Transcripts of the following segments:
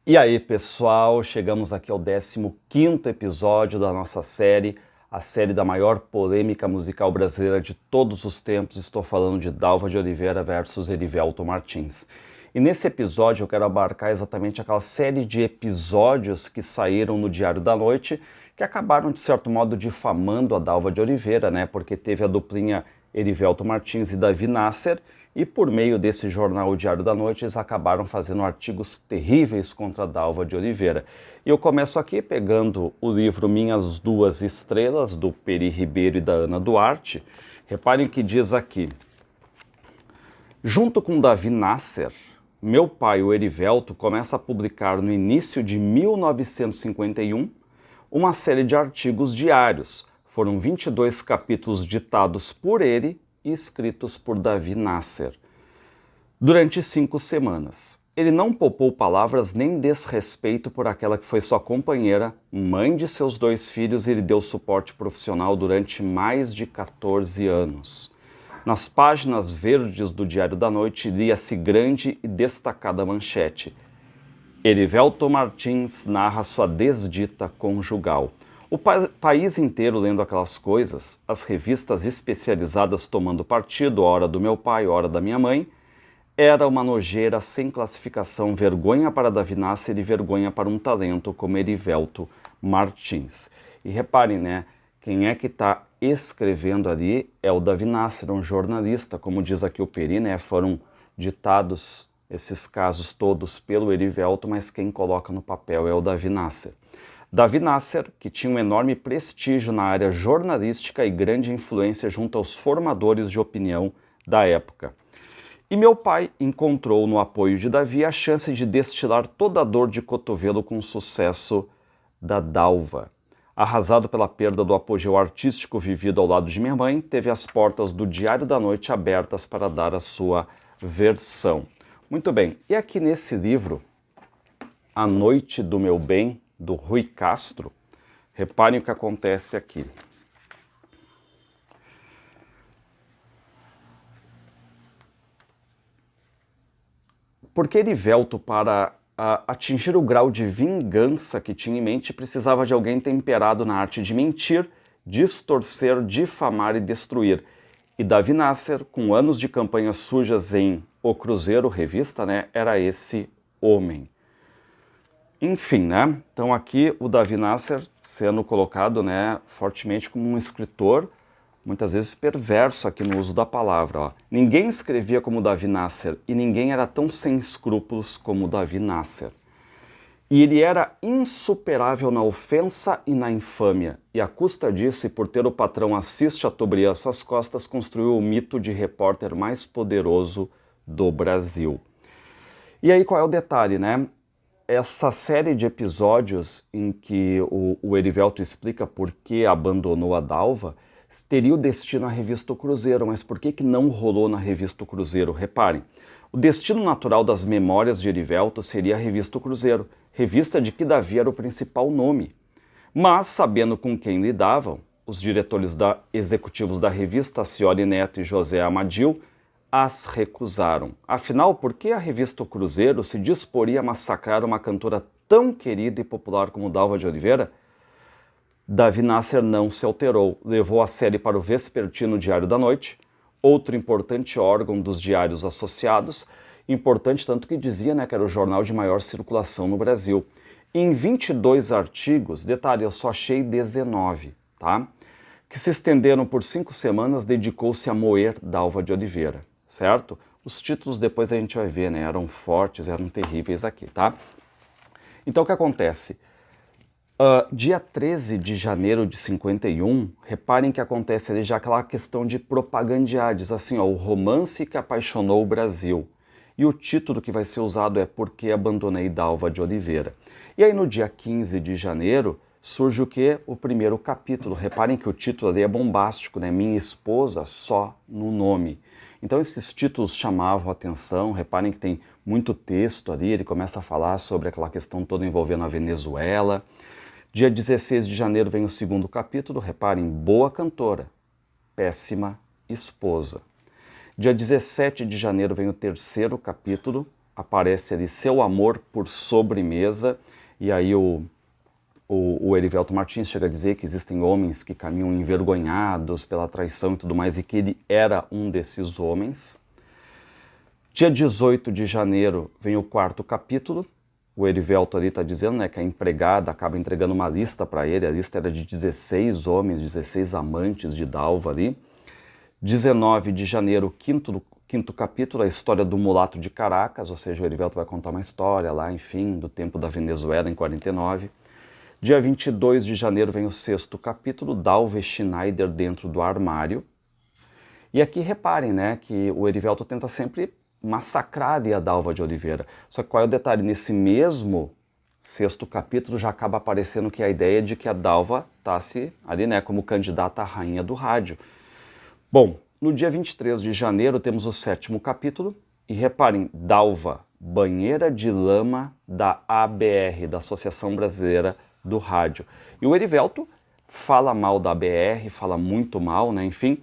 E aí, pessoal, chegamos aqui ao 15º episódio da nossa série, a série da maior polêmica musical brasileira de todos os tempos. Estou falando de Dalva de Oliveira versus Erivelto Martins. E nesse episódio eu quero abarcar exatamente aquela série de episódios que saíram no Diário da Noite, que acabaram, de certo modo, difamando a Dalva de Oliveira, né? Porque teve a duplinha Erivelto Martins e Davi Nasser, e por meio desse jornal, o Diário da Noite, eles acabaram fazendo artigos terríveis contra a Dalva de Oliveira. E eu começo aqui pegando o livro Minhas Duas Estrelas, do Peri Ribeiro e da Ana Duarte. Reparem que diz aqui: junto com Davi Nasser, meu pai, o Erivelto, começa a publicar no início de 1951 uma série de artigos diários. Foram 22 capítulos ditados por ele e escritos por Davi Nasser. Durante 5 semanas, ele não poupou palavras nem desrespeito por aquela que foi sua companheira, mãe de seus 2 filhos, e lhe deu suporte profissional durante mais de 14 anos. Nas páginas verdes do Diário da Noite, lia-se grande e destacada manchete: Erivelto Martins narra sua desdita conjugal. O país inteiro lendo aquelas coisas, as revistas especializadas tomando partido, hora do meu pai, hora da minha mãe, era uma nojeira sem classificação, vergonha para Davi Nasser e vergonha para um talento como Erivelto Martins. E reparem, né, quem é que está escrevendo ali é o Davi Nasser, um jornalista, como diz aqui o Peri, né, foram ditados esses casos todos pelo Erivelto, mas quem coloca no papel é o Davi Nasser. Davi Nasser, que tinha um enorme prestígio na área jornalística e grande influência junto aos formadores de opinião da época. E meu pai encontrou no apoio de Davi a chance de destilar toda a dor de cotovelo com o sucesso da Dalva. Arrasado pela perda do apogeu artístico vivido ao lado de minha mãe, teve as portas do Diário da Noite abertas para dar a sua versão. Muito bem, e aqui nesse livro, A Noite do Meu Bem, do Rui Castro, reparem o que acontece aqui. Porque Erivelto, para atingir o grau de vingança que tinha em mente, precisava de alguém temperado na arte de mentir, distorcer, difamar e destruir. E Davi Nasser, com anos de campanhas sujas em O Cruzeiro, revista, né, era esse homem. Enfim, né? Então aqui o Davi Nasser sendo colocado, né, fortemente como um escritor, muitas vezes perverso aqui no uso da palavra. Ó. Ninguém escrevia como Davi Nasser e ninguém era tão sem escrúpulos como Davi Nasser. E ele era insuperável na ofensa e na infâmia, e à custa disso, e por ter o patrão Assis Chateaubriand às suas costas, construiu o mito de repórter mais poderoso do Brasil. E aí qual é o detalhe, né? Essa série de episódios em que o Erivelto explica por que abandonou a Dalva teria o destino na revista O Cruzeiro, mas por que não rolou na revista O Cruzeiro? Reparem, o destino natural das memórias de Erivelto seria a revista O Cruzeiro, revista de que Davi era o principal nome. Mas, sabendo com quem lidavam, os diretores executivos da revista, Cioli Neto e José Amadil, as recusaram. Afinal, por que a revista O Cruzeiro se disporia a massacrar uma cantora tão querida e popular como Dalva de Oliveira? Davi Nasser não se alterou, levou a série para o vespertino Diário da Noite, outro importante órgão dos diários associados, importante tanto que dizia, né, que era o jornal de maior circulação no Brasil. Em 22 artigos, detalhe, eu só achei 19, tá? Que se estenderam por 5 semanas, dedicou-se a moer Dalva de Oliveira, certo? Os títulos depois a gente vai ver, né? Eram fortes, eram terríveis aqui, tá? Então o que acontece? Dia 13 de janeiro de 51, reparem que acontece ali já aquela questão de propagandear, diz assim, ó, o romance que apaixonou o Brasil. E o título que vai ser usado é Por que Abandonei Dalva de Oliveira. E aí no dia 15 de janeiro, surge o quê? O primeiro capítulo. Reparem que o título ali é bombástico, né? Minha esposa só no nome. Então esses títulos chamavam a atenção, reparem que tem muito texto ali, ele começa a falar sobre aquela questão toda envolvendo a Venezuela. Dia 16 de janeiro vem o segundo capítulo, reparem, boa cantora, péssima esposa. Dia 17 de janeiro vem o terceiro capítulo, aparece ali seu amor por sobremesa, e aí o Erivelto Martins chega a dizer que existem homens que caminham envergonhados pela traição e tudo mais, e que ele era um desses homens. Dia 18 de janeiro vem o 4º capítulo. O Erivelto ali está dizendo, né, que a empregada acaba entregando uma lista para ele. A lista era de 16 homens, 16 amantes de Dalva ali. 19 de janeiro, quinto capítulo, a história do mulato de Caracas, ou seja, o Erivelto vai contar uma história lá, enfim, do tempo da Venezuela em 49. Dia 22 de janeiro vem o 6º capítulo, Dalva e Schneider dentro do armário. E aqui reparem, né, que o Erivelto tenta sempre massacrar a Dalva de Oliveira. Só que qual é o detalhe? Nesse mesmo 6º capítulo já acaba aparecendo que a ideia de que a Dalva está-se ali, né, como candidata à rainha do rádio. Bom, no dia 23 de janeiro temos o 7º capítulo, e reparem, Dalva, banheira de lama da ABR, da Associação Brasileira do Rádio. E o Erivelto fala mal da ABR, fala muito mal, né, enfim,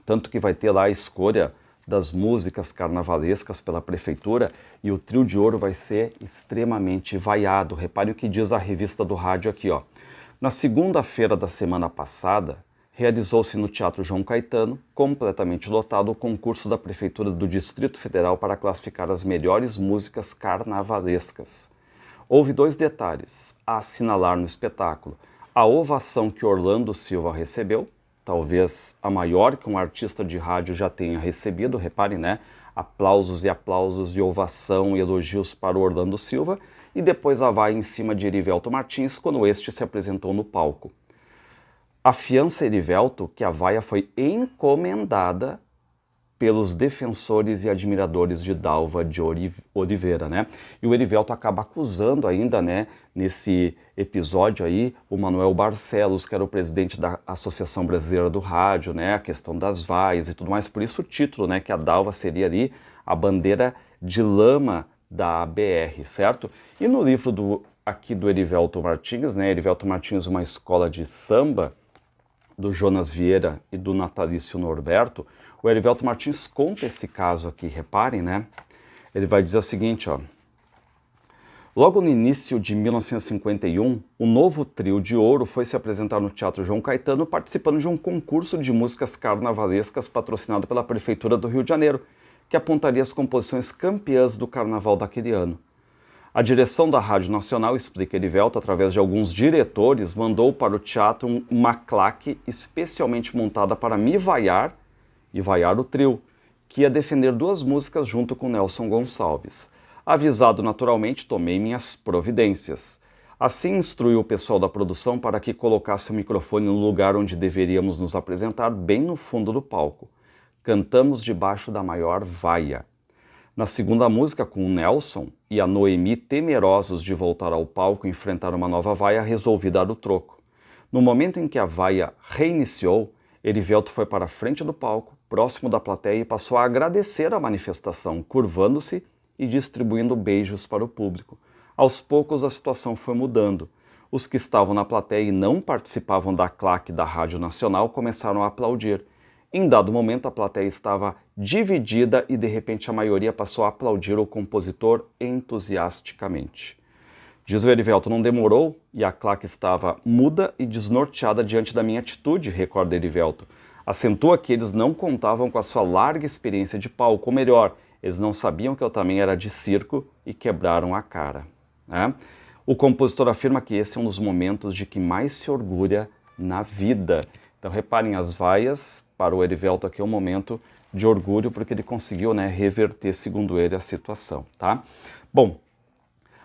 tanto que vai ter lá a escolha das músicas carnavalescas pela prefeitura, e o Trio de Ouro vai ser extremamente vaiado. Repare o que diz a revista do rádio aqui, ó. Na segunda-feira da semana passada, realizou-se no Teatro João Caetano, completamente lotado, o concurso da Prefeitura do Distrito Federal para classificar as melhores músicas carnavalescas. Houve 2 detalhes a assinalar no espetáculo: a ovação que Orlando Silva recebeu, talvez a maior que um artista de rádio já tenha recebido, reparem, né? Aplausos e ovação e elogios para o Orlando Silva, e depois a vai em cima de Erivelto Martins quando este se apresentou no palco. Afiança Erivelto que a vaia foi encomendada pelos defensores e admiradores de Dalva de Oliveira, né? E o Erivelto acaba acusando ainda, né, nesse episódio aí, o Manuel Barcelos, que era o presidente da Associação Brasileira do Rádio, né, a questão das vaias e tudo mais, por isso o título, né, que a Dalva seria ali a bandeira de lama da ABR, certo? E no livro aqui do Erivelto Martins, né, Erivelto Martins, uma escola de samba, do Jonas Vieira e do Natalício Norberto, o Erivelto Martins conta esse caso aqui, reparem, né? Ele vai dizer o seguinte, ó. Logo no início de 1951, o novo Trio de Ouro foi se apresentar no Teatro João Caetano, participando de um concurso de músicas carnavalescas patrocinado pela Prefeitura do Rio de Janeiro, que apontaria as composições campeãs do carnaval daquele ano. A direção da Rádio Nacional, explica Erivelto, através de alguns diretores, mandou para o teatro uma claque especialmente montada para me vaiar e vaiar o trio, que ia defender 2 músicas junto com Nelson Gonçalves. Avisado naturalmente, tomei minhas providências. Assim instruiu o pessoal da produção para que colocasse o microfone no lugar onde deveríamos nos apresentar, bem no fundo do palco. Cantamos debaixo da maior vaia. Na segunda música, com o Nelson e a Noemi temerosos de voltar ao palco e enfrentar uma nova vaia, resolvi dar o troco. No momento em que a vaia reiniciou, Erivelto foi para a frente do palco, próximo da plateia, e passou a agradecer a manifestação, curvando-se e distribuindo beijos para o público. Aos poucos a situação foi mudando. Os que estavam na plateia e não participavam da claque da Rádio Nacional começaram a aplaudir. Em dado momento, a plateia estava dividida e, de repente, a maioria passou a aplaudir o compositor entusiasticamente. Diz o Erivelto, não demorou e a claque estava muda e desnorteada diante da minha atitude, recorda Erivelto. Acentua que eles não contavam com a sua larga experiência de palco, ou melhor, eles não sabiam que eu também era de circo e quebraram a cara. Né? O compositor afirma que esse é um dos momentos de que mais se orgulha na vida. Então reparem, as vaias para o Erivelto aqui é um momento de orgulho, porque ele conseguiu, né, reverter, segundo ele, a situação. Tá? Bom,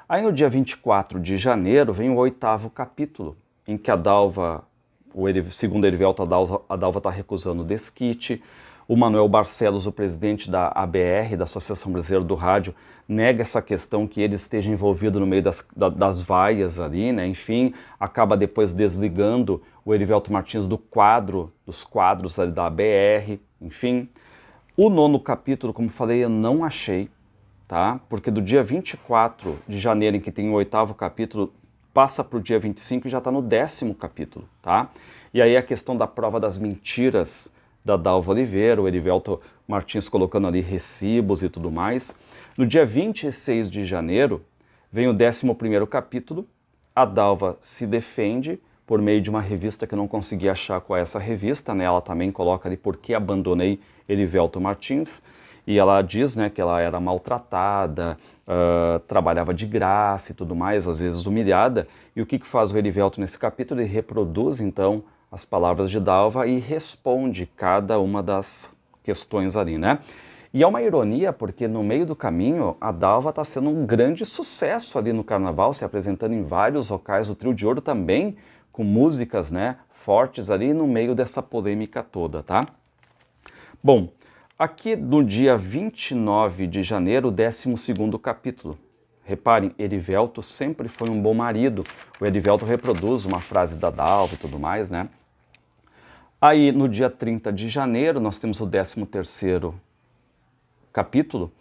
aí no dia 24 de janeiro vem o 8º capítulo, em que a Dalva, segundo Erivelto, a Dalva está recusando o desquite. O Manuel Barcelos, o presidente da ABR, da Associação Brasileira do Rádio, nega essa questão que ele esteja envolvido no meio das vaias ali, né? Enfim, acaba depois desligando o Erivelto Martins dos quadros ali da ABR, enfim. O 9º capítulo, como falei, eu não achei, tá? Porque do dia 24 de janeiro, em que tem o 8º capítulo, passa para o dia 25 e já está no 10º capítulo, tá? E aí a questão da prova das mentiras da Dalva Oliveira, o Erivelto Martins colocando ali recibos e tudo mais. No dia 26 de janeiro, vem o 11º capítulo, a Dalva se defende por meio de uma revista que eu não consegui achar qual é essa revista, né? Ela também coloca ali por que abandonei Erivelto Martins, e ela diz, né, que ela era maltratada, trabalhava de graça e tudo mais, às vezes humilhada, e o que faz o Erivelto nesse capítulo? Ele reproduz então as palavras de Dalva e responde cada uma das questões ali, né? E é uma ironia porque no meio do caminho a Dalva está sendo um grande sucesso ali no carnaval, se apresentando em vários locais, o Trio de Ouro também, com músicas, né, fortes ali no meio dessa polêmica toda, tá? Bom, aqui no dia 29 de janeiro, o 12º capítulo. Reparem, Erivelto sempre foi um bom marido. O Erivelto reproduz uma frase da Dalva e tudo mais, né? Aí, no dia 30 de janeiro, nós temos o 13º capítulo.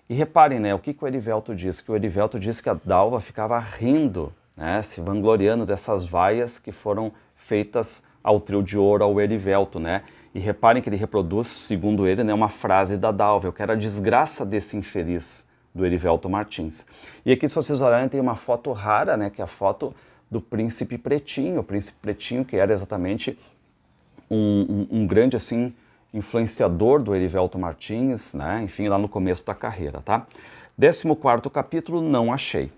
E reparem, né, o que o Erivelto diz? Que o Erivelto diz que a Dalva ficava rindo, né, se vangloriando dessas vaias que foram feitas ao Trio de Ouro, ao Erivelto, né? E reparem que ele reproduz, segundo ele, né, uma frase da Dalva: eu quero a desgraça desse infeliz, do Erivelto Martins. E aqui, se vocês olharem, tem uma foto rara, né, que é a foto do Príncipe Pretinho, o Príncipe Pretinho, que era exatamente um grande, assim, influenciador do Erivelto Martins, né, enfim, lá no começo da carreira, tá? 14º capítulo, não achei.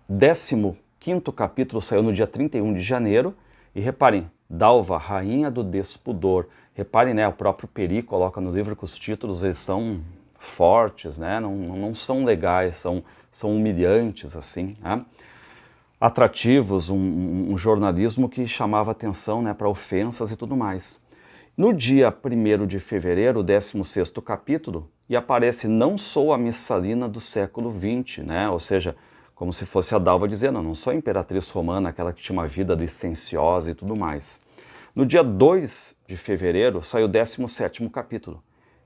15º capítulo saiu no dia 31 de janeiro, e reparem, Dalva, rainha do despudor. Reparem, né, o próprio Peri coloca no livro que os títulos eles são fortes, né, não são legais, são humilhantes, assim, né? Atrativos, um jornalismo que chamava atenção, né, para ofensas e tudo mais. No dia 1º de fevereiro, o 16º capítulo, e aparece não sou a Messalina do século XX, né, ou seja, como se fosse a Dalva dizendo, não sou a imperatriz romana, aquela que tinha uma vida licenciosa e tudo mais. No dia 2 de fevereiro, sai o 17º capítulo,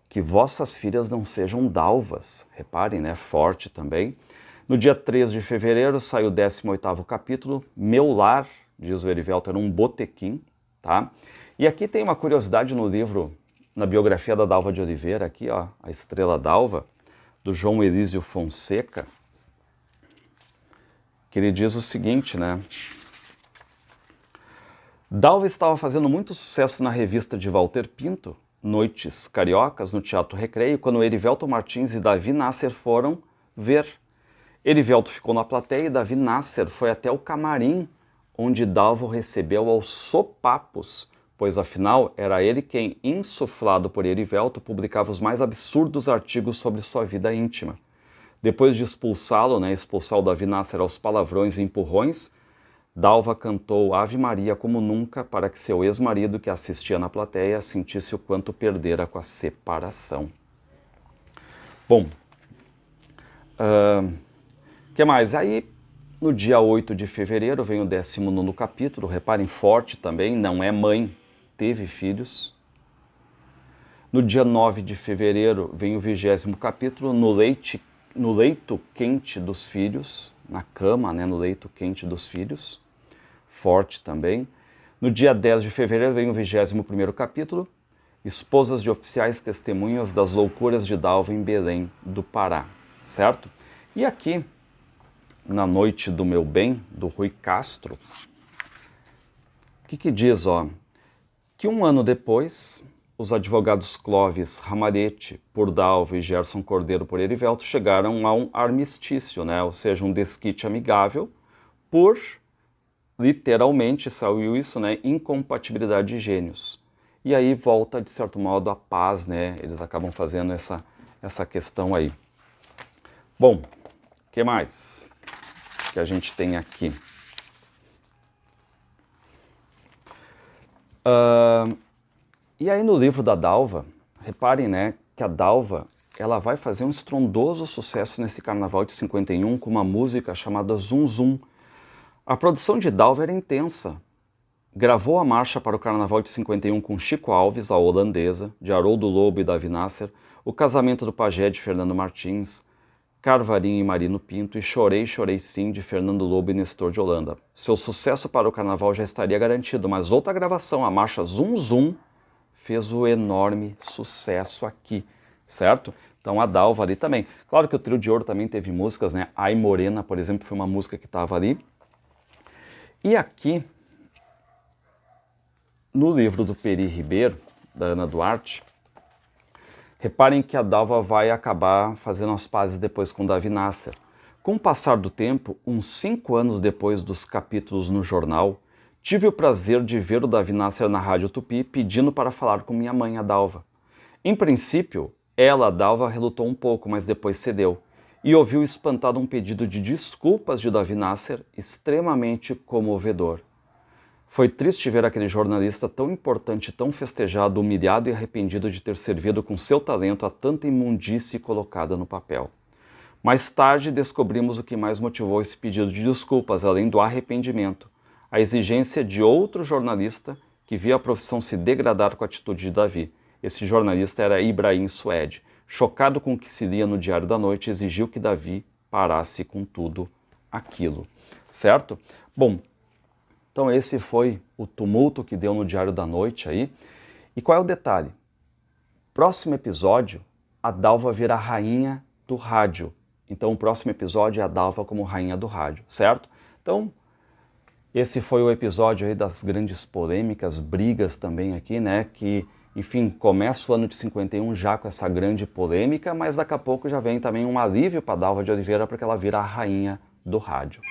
que vossas filhas não sejam dalvas, reparem, né, forte também. No dia 3 de fevereiro, sai o 18º capítulo, meu lar, diz o Erivelto, era um botequim, tá? E aqui tem uma curiosidade no livro, na biografia da Dalva de Oliveira, aqui, ó, a Estrela Dalva, do João Elísio Fonseca, que ele diz o seguinte, né? Dalva estava fazendo muito sucesso na revista de Walter Pinto, Noites Cariocas, no Teatro Recreio, quando Erivelto Martins e Davi Nasser foram ver. Erivelto ficou na plateia e Davi Nasser foi até o camarim, onde Dalva o recebeu aos sopapos, pois afinal era ele quem, insuflado por Erivelto, publicava os mais absurdos artigos sobre sua vida íntima. Depois de expulsá-lo, né, expulsar o Davi Nasser aos palavrões e empurrões, Dalva cantou Ave Maria como nunca para que seu ex-marido, que assistia na plateia, sentisse o quanto perdera com a separação. Bom, que mais? Aí, no dia 8 de fevereiro, vem o 19º capítulo, reparem, forte também, não é mãe, teve filhos. No dia 9 de fevereiro, vem o 20º capítulo, no leito quente dos filhos, na cama, né, no leito quente dos filhos, forte também. No dia 10 de fevereiro vem o 21º capítulo, esposas de oficiais testemunhas das loucuras de Dalva em Belém do Pará, certo? E aqui, na Noite do Meu Bem, do Rui Castro, o que diz, ó? Que um ano depois, os advogados Clóvis Ramarete por Dalva e Gerson Cordeiro por Erivelto chegaram a um armistício, né? Ou seja, um desquite amigável por, literalmente, saiu isso, né? Incompatibilidade de gênios. E aí volta, de certo modo, a paz, né? Eles acabam fazendo essa questão aí. Bom, o que mais que a gente tem aqui? E aí no livro da Dalva, reparem, né, que a Dalva ela vai fazer um estrondoso sucesso nesse carnaval de 51 com uma música chamada Zum Zum. A produção de Dalva era intensa. Gravou a marcha para o carnaval de 51 com Chico Alves, a holandesa, de Haroldo Lobo e Davi Nasser, o casamento do pajé de Fernando Martins, Carvarinho e Marino Pinto e Chorei, Chorei Sim de Fernando Lobo e Nestor de Holanda. Seu sucesso para o carnaval já estaria garantido, mas outra gravação, a marcha Zum Zum, fez o enorme sucesso aqui, certo? Então a Dalva ali também. Claro que o Trio de Ouro também teve músicas, né? Ai Morena, por exemplo, foi uma música que estava ali. E aqui, no livro do Peri Ribeiro, da Ana Duarte, reparem que a Dalva vai acabar fazendo as pazes depois com Davi Nasser. Com o passar do tempo, uns 5 anos depois dos capítulos no jornal, tive o prazer de ver o Davi Nasser na Rádio Tupi pedindo para falar com minha mãe, a Dalva. Em princípio, ela, a Dalva, relutou um pouco, mas depois cedeu, e ouviu espantado um pedido de desculpas de Davi Nasser extremamente comovedor. Foi triste ver aquele jornalista tão importante, tão festejado, humilhado e arrependido de ter servido com seu talento a tanta imundície colocada no papel. Mais tarde descobrimos o que mais motivou esse pedido de desculpas, além do arrependimento, a exigência de outro jornalista que via a profissão se degradar com a atitude de Davi. Esse jornalista era Ibrahim Suede. Chocado com o que se lia no Diário da Noite, exigiu que Davi parasse com tudo aquilo. Certo? Bom, então esse foi o tumulto que deu no Diário da Noite aí. E qual é o detalhe? Próximo episódio, a Dalva vira rainha do rádio. Então o próximo episódio é a Dalva como rainha do rádio, certo? Então esse foi o episódio aí das grandes polêmicas, brigas também aqui, né? Que, enfim, começa o ano de 51 já com essa grande polêmica, mas daqui a pouco já vem também um alívio para Dalva de Oliveira porque ela vira a rainha do rádio.